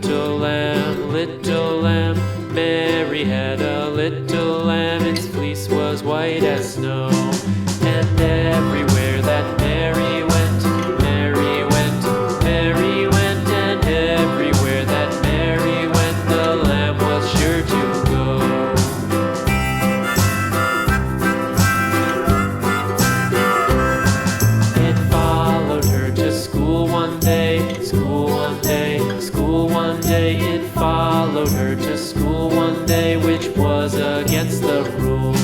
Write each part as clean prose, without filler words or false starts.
little lamb. Mary had a little lamb, its fleece was white as snow. And everywhere that Mary went, Mary went, Mary went, and everywhere that Mary went, the lamb was sure to go. It followed her to school one day, school one day, school one day. It followed her to school one day, which was against the rules.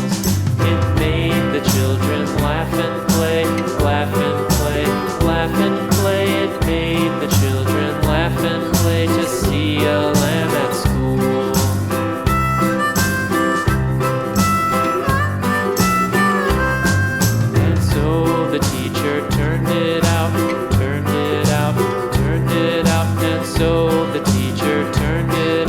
It made the children laugh and play, laugh and play, laugh and play. It made the children laugh and play to see a lamb at school. And so the teacher turned it out, turned it out, turned it out. And so the teacher turned it